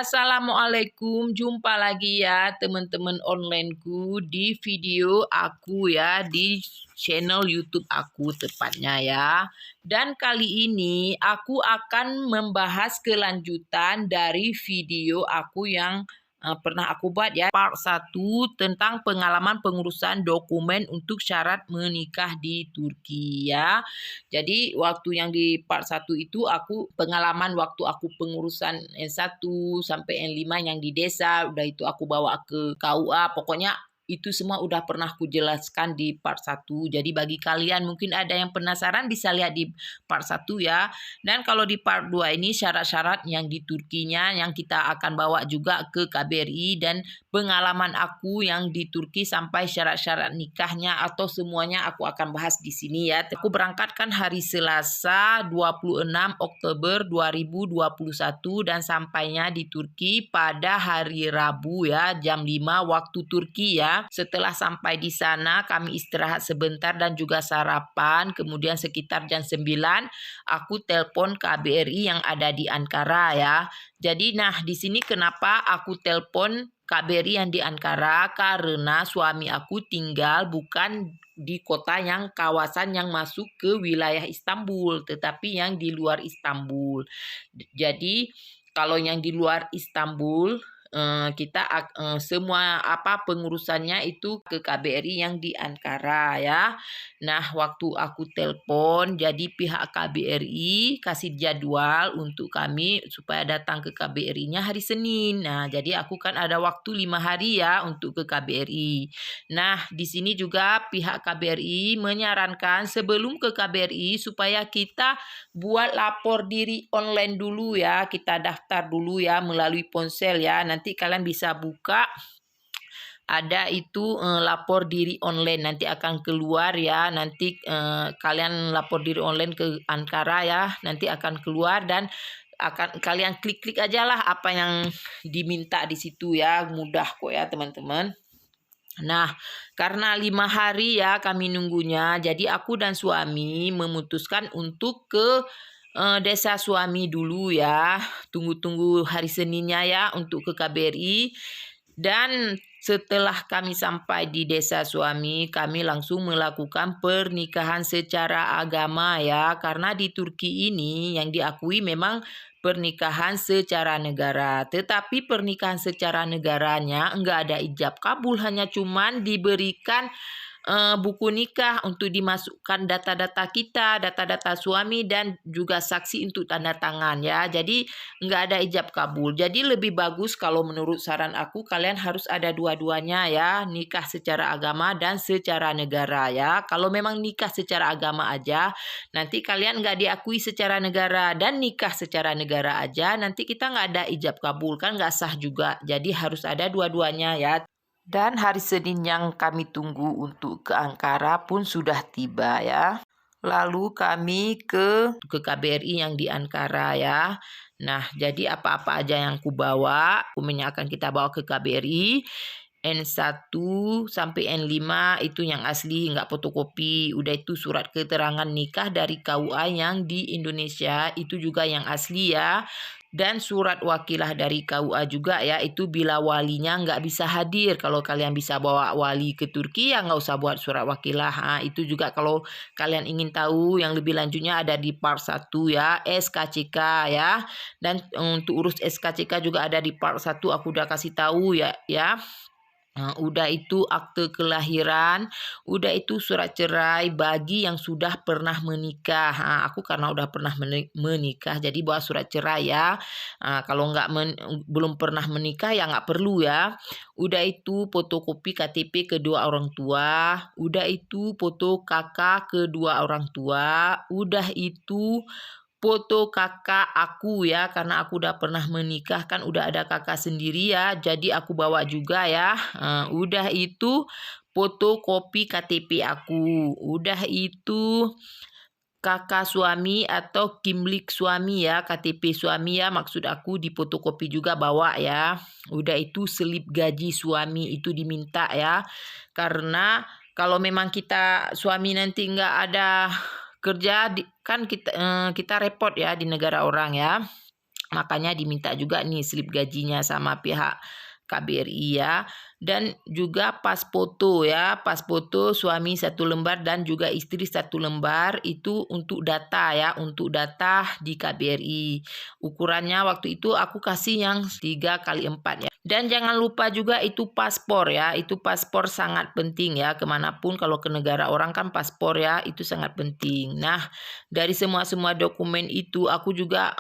Assalamualaikum, jumpa lagi ya teman-teman onlineku di video aku ya di channel YouTube aku tepatnya ya. Dan kali ini aku akan membahas kelanjutan dari video aku yang pernah aku buat ya, part 1 tentang pengalaman pengurusan dokumen untuk syarat menikah di Turki ya. Jadi waktu yang di part 1 itu aku pengalaman waktu aku pengurusan N1 sampai N5 yang di desa, udah itu aku bawa ke KUA, pokoknya itu semua udah pernah aku jelaskan di part 1. Jadi bagi kalian mungkin ada yang penasaran bisa lihat di part 1 ya. Dan kalau di part 2 ini syarat-syarat yang di Turkinya yang kita akan bawa juga ke KBRI dan pengalaman aku yang di Turki sampai syarat-syarat nikahnya atau semuanya aku akan bahas di sini ya. Aku berangkatkan hari Selasa 26 Oktober 2021 dan sampainya di Turki pada hari Rabu ya jam 5 waktu Turki ya. Setelah sampai di sana kami istirahat sebentar dan juga sarapan, kemudian sekitar jam 9 aku telepon KBRI yang ada di Ankara ya. Jadi di sini kenapa aku telepon KBRI yang di Ankara, karena suami aku tinggal bukan di kota yang kawasan yang masuk ke wilayah Istanbul, tetapi yang di luar Istanbul. Jadi kalau yang di luar Istanbul kita semua pengurusannya itu ke KBRI yang di Ankara ya. Nah, waktu aku telepon, jadi pihak KBRI kasih jadwal untuk kami supaya datang ke KBRI-nya hari Senin. Nah, jadi aku kan ada waktu 5 hari ya untuk ke KBRI. Nah, di sini juga pihak KBRI menyarankan sebelum ke KBRI supaya kita buat lapor diri online dulu ya. Kita daftar dulu ya melalui ponsel ya. Nanti kalian bisa buka ada itu lapor diri online, nanti akan keluar ya. Nanti kalian lapor diri online ke Ankara ya, nanti akan keluar dan akan kalian klik-klik aja lah apa yang diminta di situ ya. Mudah kok ya teman-teman. Nah, karena 5 hari ya kami nunggunya, jadi aku dan suami memutuskan untuk ke desa suami dulu ya. Tunggu-tunggu hari Seninnya ya untuk ke KBRI. Dan setelah kami sampai di desa suami, kami langsung melakukan pernikahan secara agama ya. Karena di Turki ini yang diakui memang pernikahan secara negara. Tetapi pernikahan secara negaranya enggak ada ijab kabul, hanya cuman diberikan buku nikah untuk dimasukkan data-data kita, data-data suami dan juga saksi untuk tanda tangan ya. Jadi nggak ada ijab kabul. Jadi lebih bagus kalau menurut saran aku kalian harus ada dua-duanya ya, nikah secara agama dan secara negara ya. Kalau memang nikah secara agama aja, nanti kalian nggak diakui secara negara dan nikah secara negara aja, nanti kita nggak ada ijab kabul kan nggak sah juga. Jadi harus ada dua-duanya ya. Dan hari Senin yang kami tunggu untuk ke Ankara pun sudah tiba ya. Lalu kami ke KBRI yang di Ankara ya. Nah, jadi apa-apa aja yang ku bawa, dokumennya akan kita bawa ke KBRI. N1 sampai N5 itu yang asli, nggak fotokopi. Udah itu surat keterangan nikah dari KUA yang di Indonesia, itu juga yang asli ya. Dan surat wakilah dari KUA juga ya, itu bila walinya nggak bisa hadir. Kalau kalian bisa bawa wali ke Turki ya nggak usah buat surat wakilah. Nah, itu juga kalau kalian ingin tahu yang lebih lanjutnya ada di part 1 ya, SKCK ya. Dan untuk urus SKCK juga ada di part 1, aku udah kasih tahu ya. Nah, udah itu akte kelahiran, udah itu surat cerai bagi yang sudah pernah menikah. Nah, aku karena udah pernah menikah, jadi bawa surat cerai ya. Nah, kalau belum pernah menikah ya nggak perlu ya. Udah itu fotokopi KTP kedua orang tua, udah itu foto kakak kedua orang tua, udah itu foto kakak aku ya, karena aku udah pernah menikah kan udah ada kakak sendiri ya, jadi aku bawa juga ya. Udah itu fotokopi KTP aku, udah itu kakak suami atau kimlik suami ya, KTP suami ya, maksud aku di fotokopi juga bawa ya. Udah itu selip gaji suami itu diminta ya, karena kalau memang kita suami nanti nggak ada kerja kan kita repot ya di negara orang ya. Makanya diminta juga nih slip gajinya sama pihak KBRI ya. Dan juga pas foto ya, pas foto suami 1 lembar dan juga istri 1 lembar itu untuk data ya, untuk data di KBRI. Ukurannya waktu itu aku kasih yang 3x4 ya. Dan jangan lupa juga itu paspor ya, itu paspor sangat penting ya, kemanapun kalau ke negara orang kan paspor ya, itu sangat penting. Nah, dari semua dokumen itu aku juga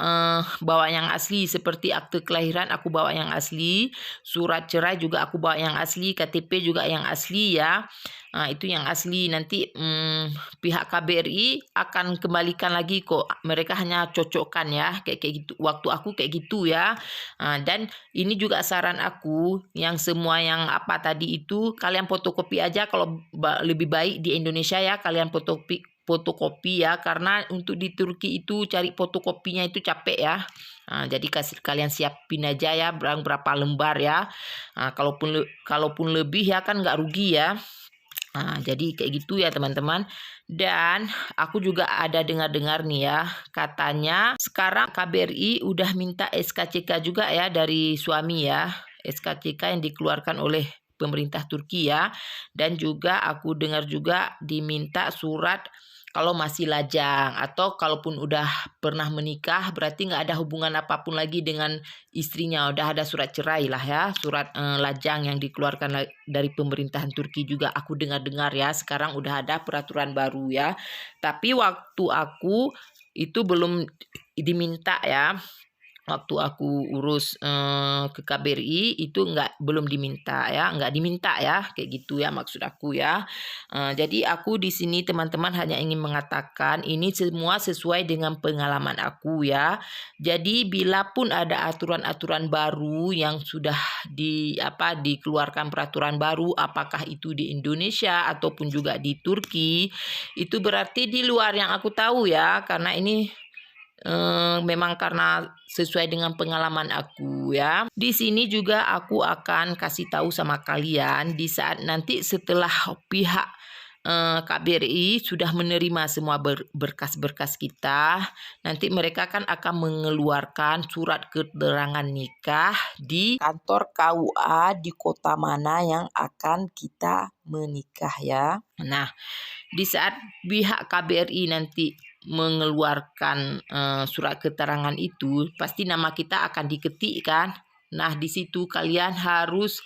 bawa yang asli, seperti akte kelahiran aku bawa yang asli, surat cerai juga aku bawa yang asli, KTP juga yang asli ya. Nah, itu yang asli. Nanti pihak KBRI akan kembalikan lagi kok. Mereka hanya cocokkan ya, kayak gitu. Waktu aku kayak gitu ya. Dan ini juga saran aku, yang semua yang apa tadi itu kalian fotokopi aja kalau lebih baik di Indonesia ya, kalian fotokopi ya, karena untuk di Turki itu cari fotokopinya itu capek ya. Jadi kalian siapin aja ya berapa lembar ya. Kalaupun lebih ya kan nggak rugi ya. Jadi kayak gitu ya teman-teman. Dan aku juga ada dengar-dengar nih ya, katanya sekarang KBRI udah minta SKCK juga ya dari suami ya. SKCK yang dikeluarkan oleh pemerintah Turki ya. Dan juga aku dengar juga diminta surat kalau masih lajang, atau kalaupun udah pernah menikah berarti nggak ada hubungan apapun lagi dengan istrinya, udah ada surat cerai lah ya, surat lajang yang dikeluarkan dari pemerintahan Turki juga aku dengar-dengar ya, sekarang udah ada peraturan baru ya. Tapi waktu aku itu belum diminta ya. Waktu aku urus ke KBRI itu belum diminta ya, nggak diminta ya, kayak gitu ya maksud aku ya. Jadi aku di sini teman-teman hanya ingin mengatakan ini semua sesuai dengan pengalaman aku ya. Jadi bila pun ada aturan-aturan baru yang sudah dikeluarkan peraturan baru, apakah itu di Indonesia ataupun juga di Turki, itu berarti di luar yang aku tahu ya, karena ini memang karena sesuai dengan pengalaman aku ya. Di sini juga aku akan kasih tahu sama kalian di saat nanti setelah pihak KBRI sudah menerima semua berkas-berkas kita, nanti mereka kan akan mengeluarkan surat keterangan nikah di kantor KUA di kota mana yang akan kita menikah ya. Nah, di saat pihak KBRI nanti mengeluarkan surat keterangan itu, pasti nama kita akan diketik kan. Nah, di situ kalian harus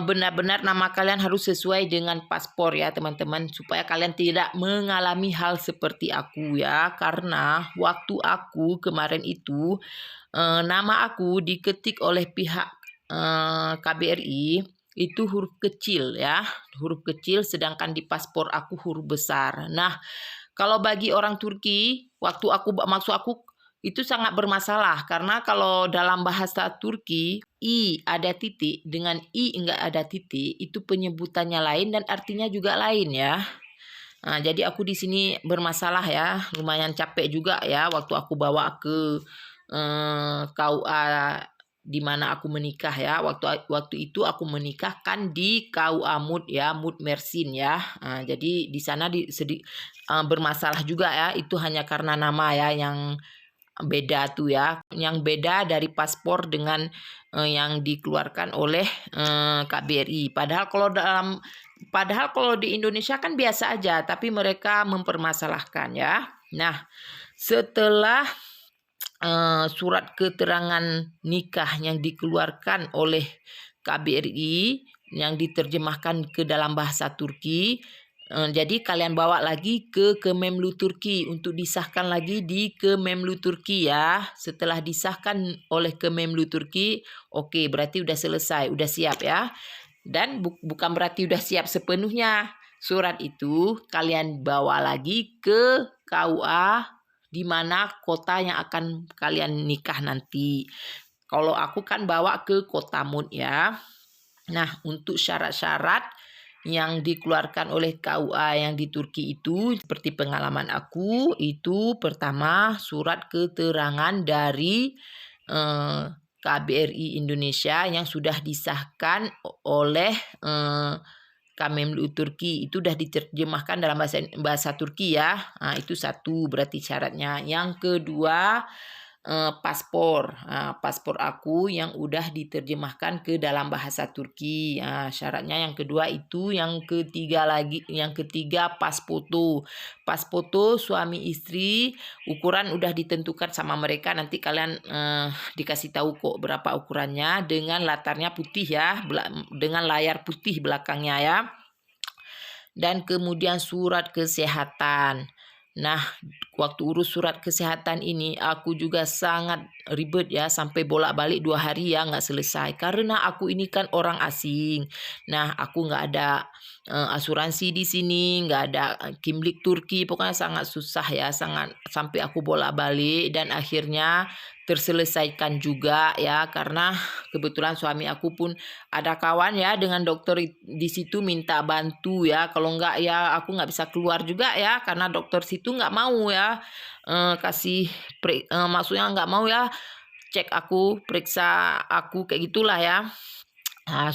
benar-benar nama kalian harus sesuai dengan paspor ya teman-teman, supaya kalian tidak mengalami hal seperti aku ya. Karena waktu aku kemarin itu nama aku diketik oleh pihak KBRI itu huruf kecil ya, huruf kecil, sedangkan di paspor aku huruf besar. Nah, kalau bagi orang Turki, maksud aku itu sangat bermasalah, karena kalau dalam bahasa Turki i ada titik dengan i enggak ada titik itu penyebutannya lain dan artinya juga lain ya. Jadi aku di sini bermasalah ya, lumayan capek juga ya waktu aku bawa ke KUA di mana aku menikah ya. Waktu itu aku menikah kan di KUA Mut ya, Mut Mersin ya. Jadi di sana bermasalah juga ya, itu hanya karena nama ya yang beda tuh ya, yang beda dari paspor dengan yang dikeluarkan oleh KBRI. Padahal kalau di Indonesia kan biasa aja, tapi mereka mempermasalahkan ya. Nah, setelah surat keterangan nikah yang dikeluarkan oleh KBRI yang diterjemahkan ke dalam bahasa Turki, jadi kalian bawa lagi ke Kememlu Turki untuk disahkan lagi di Kememlu Turki ya. Setelah disahkan oleh Kememlu Turki, oke, berarti udah selesai, udah siap ya. Dan bukan berarti udah siap sepenuhnya. Surat itu kalian bawa lagi ke KUA di mana kota yang akan kalian nikah nanti. Kalau aku kan bawa ke kota Mut ya. Nah, untuk syarat-syarat yang dikeluarkan oleh KUA yang di Turki itu, seperti pengalaman aku, itu pertama surat keterangan dari KBRI Indonesia yang sudah disahkan oleh Kememlu Turki, itu sudah diterjemahkan dalam bahasa Turki ya. Itu satu berarti syaratnya. Yang kedua, paspor. Paspor aku yang udah diterjemahkan ke dalam bahasa Turki. Syaratnya yang kedua itu, yang ketiga pas foto. Pas foto suami istri, ukuran udah ditentukan sama mereka. Nanti kalian dikasih tahu kok berapa ukurannya, dengan latarnya putih ya, dengan layar putih belakangnya ya. Dan kemudian surat kesehatan. Nah, waktu urus surat kesehatan ini aku juga sangat ribet ya, sampai bolak-balik 2 hari ya nggak selesai, karena aku ini kan orang asing. Nah, aku nggak ada asuransi di sini, nggak ada kimlik Turki, pokoknya sangat susah ya, sangat sampai aku bolak-balik, dan akhirnya terselesaikan juga ya, karena kebetulan suami aku pun ada kawan ya dengan dokter di situ, minta bantu ya, kalau enggak ya aku nggak bisa keluar juga ya, karena dokter situ nggak mau ya maksudnya nggak mau ya cek aku, periksa aku kayak gitulah ya.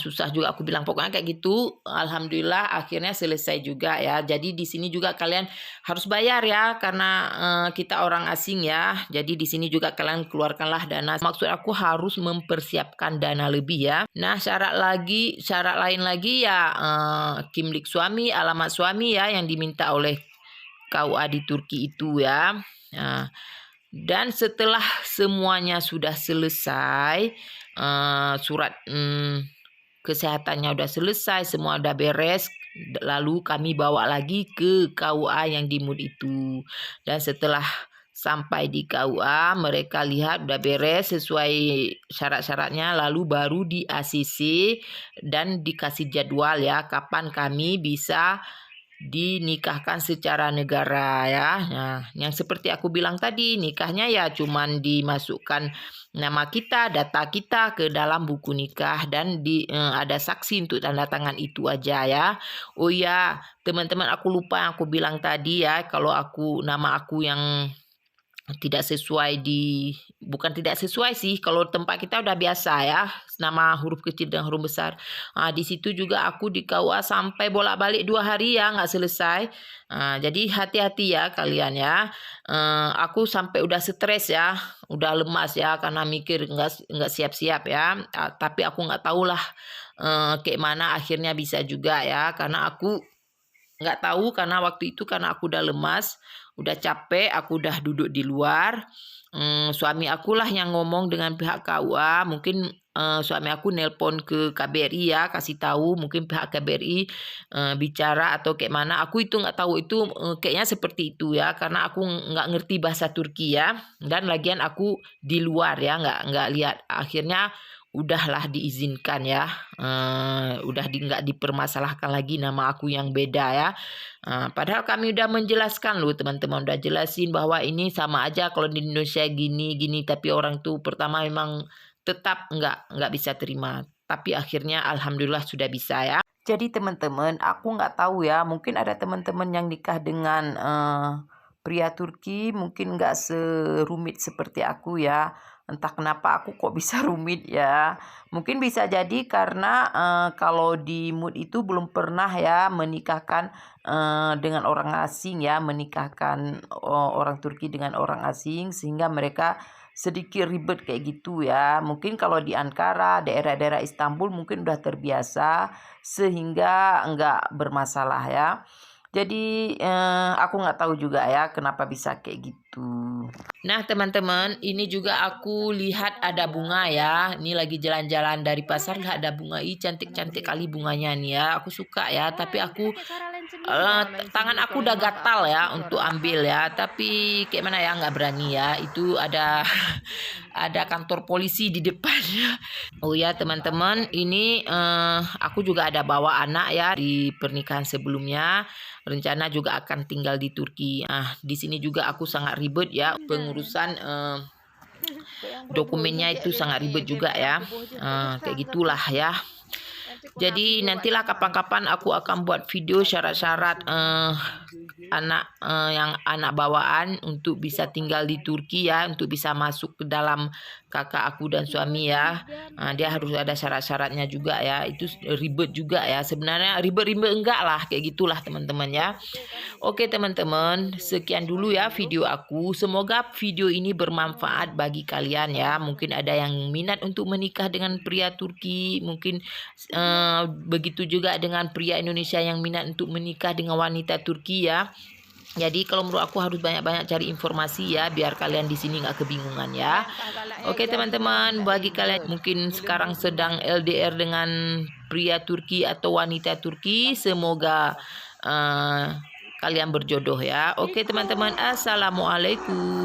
Susah juga aku bilang, pokoknya kayak gitu. Alhamdulillah akhirnya selesai juga ya. Jadi di sini juga kalian harus bayar ya, karena kita orang asing ya. Jadi di sini juga kalian keluarkanlah dana. Maksud aku harus mempersiapkan dana lebih ya. Nah, syarat lain lagi ya, kimlik suami, alamat suami ya, yang diminta oleh KUA di Turki itu ya. Dan setelah semuanya sudah selesai, surat kesehatannya udah selesai, semua udah beres, lalu kami bawa lagi ke KUA yang di MUD itu. Dan setelah sampai di KUA, mereka lihat udah beres sesuai syarat-syaratnya, lalu baru di ACC dan dikasih jadwal ya, kapan kami bisa dinikahkan secara negara ya. Nah, yang seperti aku bilang tadi, nikahnya ya cuman dimasukkan nama kita, data kita ke dalam buku nikah, dan ada saksi untuk tanda tangan itu aja ya. Oh ya, teman-teman, aku lupa yang aku bilang tadi ya, kalau nama aku yang tidak sesuai bukan tidak sesuai sih, kalau tempat kita udah biasa ya, nama huruf kecil dan huruf besar. Di situ juga aku di KUA sampai bolak-balik 2 hari ya, nggak selesai. Jadi hati-hati ya kalian ya. Aku sampai udah stres ya, udah lemas ya, karena mikir nggak siap-siap ya. Tapi aku nggak tahu lah kayak mana akhirnya bisa juga ya, karena aku nggak tahu, karena waktu itu karena aku udah lemas, udah capek, aku udah duduk di luar. Suami akulah yang ngomong dengan pihak KUA. Mungkin suami aku nelpon ke KBRI ya, kasih tahu, mungkin pihak KBRI bicara atau kayak mana. Aku itu nggak tahu, itu kayaknya seperti itu ya, karena aku nggak ngerti bahasa Turki ya, dan lagian aku di luar ya, nggak lihat. Akhirnya udahlah diizinkan ya, udah nggak dipermasalahkan lagi nama aku yang beda ya. Padahal kami udah menjelaskan loh teman-teman, udah jelasin bahwa ini sama aja kalau di Indonesia gini, tapi orang tuh pertama memang tetap nggak bisa terima, tapi akhirnya alhamdulillah sudah bisa ya. Jadi teman-teman, aku nggak tahu ya, mungkin ada teman-teman yang nikah dengan pria Turki mungkin nggak serumit seperti aku ya. Entah kenapa aku kok bisa rumit ya. Mungkin bisa jadi karena kalau di MUD itu belum pernah ya menikahkan dengan orang asing ya, menikahkan orang Turki dengan orang asing, sehingga mereka sedikit ribet kayak gitu ya. Mungkin kalau di Ankara, daerah-daerah Istanbul mungkin udah terbiasa sehingga enggak bermasalah ya. Jadi aku nggak tahu juga ya kenapa bisa kayak gitu. Nah teman-teman, ini juga aku lihat ada bunga ya. Ini lagi jalan-jalan dari pasar, lihat ada bunga. Ih, cantik-cantik kali bunganya nih ya. Aku suka ya, tapi aku tangan aku udah gatal ya untuk ambil ya. Tapi kayak mana ya, nggak berani ya. Itu ada ada kantor polisi di depannya. Oh ya teman-teman, ini aku juga ada bawa anak ya di pernikahan sebelumnya. Rencana juga akan tinggal di Turki. Di sini juga aku sangat ribet ya, pengurusan dokumennya itu sangat ribet juga ya. Kayak gitulah ya. Jadi nantilah kapan-kapan aku akan buat video syarat-syarat yang anak bawaan untuk bisa tinggal di Turki ya, untuk bisa masuk ke dalam kakak aku dan suami ya. Dia harus ada syarat-syaratnya juga ya. Itu ribet juga ya. Sebenarnya ribet-ribet enggak lah, kayak gitulah teman-teman ya. Oke teman-teman, sekian dulu ya video aku. Semoga video ini bermanfaat bagi kalian ya. Mungkin ada yang minat untuk menikah dengan pria Turki, mungkin begitu juga dengan pria Indonesia yang minat untuk menikah dengan wanita Turki ya. Jadi kalau menurut aku harus banyak-banyak cari informasi ya, biar kalian di sini nggak kebingungan ya. Oke teman-teman, bagi kalian mungkin sekarang sedang LDR dengan pria Turki atau wanita Turki, semoga kalian berjodoh ya. Oke teman-teman, assalamualaikum.